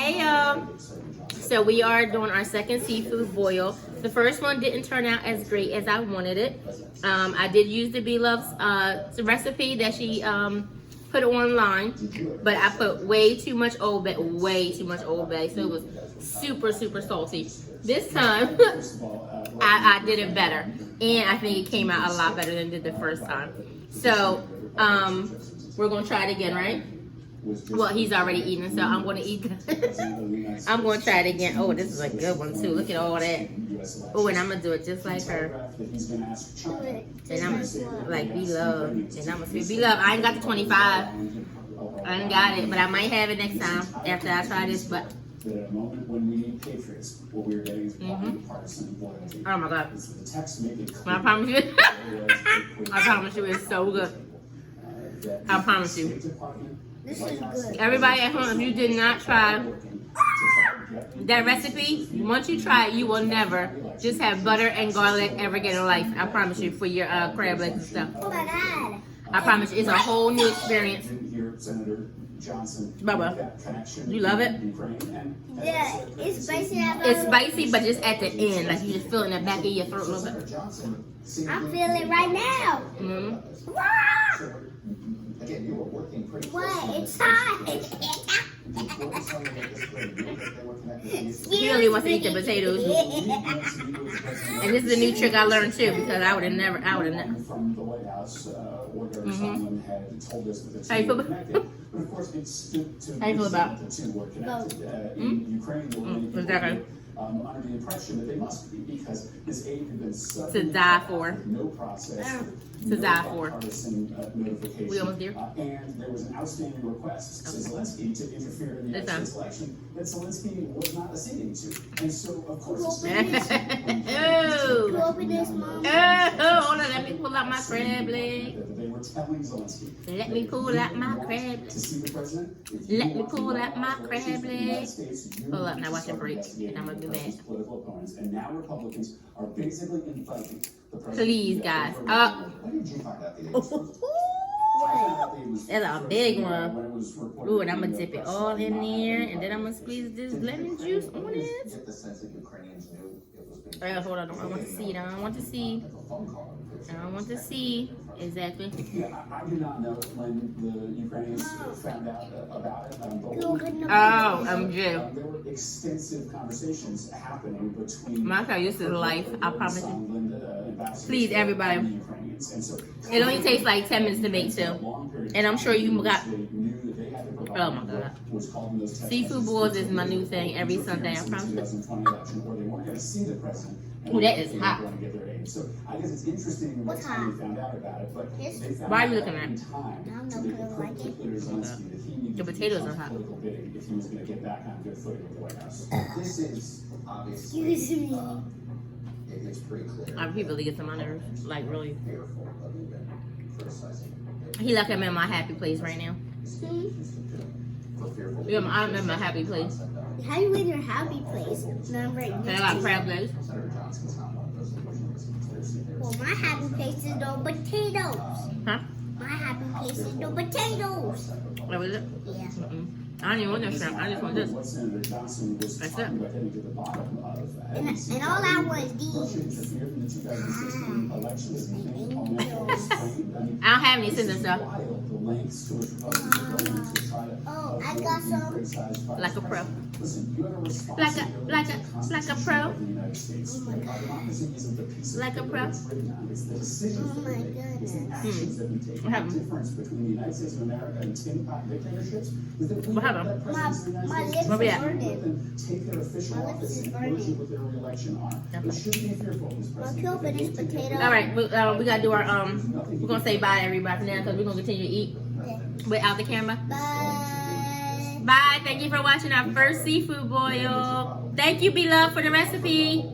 Hey y'all. So we are doing our second seafood boil. The first one didn't turn out as great as I wanted it. I did use the Blove's recipe that she put online, but I put way too much Old Bay, so it was super salty. This time I did it better, and I think it came out a lot better than it did the first time. So we're gonna try it again, right? Well, he's already eating, so I'm gonna eat. I'm gonna try it again. Oh, this is a good one too. Look at all that. Oh, and I'm gonna do it just like her. And I'm like Blove, and I'm gonna say Blove. I ain't got the 25. I ain't got it, but I might have it next time after I try this. But oh my God! I promise you. I promise you, it's so good. I promise you. This is good. Everybody at home, if you did not try that recipe, once you try it, you will never just have butter and garlic ever again in life. I promise you, for your crab legs and stuff. Oh my God. I promise you, it's a whole new experience. Bubba, you love it? Yeah, it's spicy. It's spicy, but just at the end, like you just feel it in the back of your throat a little bit. I'm feeling it right now. Mm-hmm. What? It's hot. He only wants to eat the potatoes. And this is a new trick I learned too, because I would have never. How you feel about? How you feel about? Exactly. Under the impression that they must be, because his aide had been To die for. no process. To die for. Notification. We almost there. And there was an outstanding request to Zelensky to interfere in the United States election that Zelensky was not acceding to. And so, of course, You open this, Mom? Oh, hold on, let me pull out my crab leg. they were telling Zelensky Let me pull out my crab. to see the president. Let me pull out my crab leg. Hold up, now watch it break, and I'm gonna do that. Political opponents, and now Republicans are basically inviting the president. Please, guys. Up. When did you find out the That's a big one. Ooh, and I'm gonna dip it all in there, and then I'm gonna squeeze this lemon juice on it. Get the sense that Ukrainians knew it was being Hold on, I want to see. I don't want to see. I don't want to see. Exactly. Yeah, I do not know when the Ukrainians found out about it. Oh, I'm Jew. There were extensive conversations happening between. My God, this is life. I promise you. Please, everybody. It only takes like 10 minutes to make too. And I'm sure you got. Oh my God. Seafood boils is my new thing every Sunday. I promise. Oh, that is hot. So I guess it's interesting What's hot? found out about it, but Why are you looking at it? I don't know, because I like it. The potatoes are hot. If he was going to get back on good footing with the White House. This is obviously. Excuse me. It's pretty clear. People really get to my nerves. Like, really. Fearful of even criticizing. He like I'm in my happy place right now. Yeah, I'm in my happy place. How you in your happy place? Remember, I got crab legs. well, my happy place is no potatoes. Huh? My happy place is no potatoes. What was it? Yeah. I don't even want that shrimp. I just want this. That's it. And all I want is these. I don't have any scissors stuff. Oh, I got some. Like a pro. Like a pro. Oh my God. Like a pro. Oh my goodness. What happened? What happened? My lips Where we are at? burning. My lips is burning. Well, kill this potato. All right, we gotta do our we're gonna say bye to everybody now because we're gonna continue to eat without the camera. Bye. Bye. Thank you for watching our first seafood boil. Thank you, Blove, for the recipe.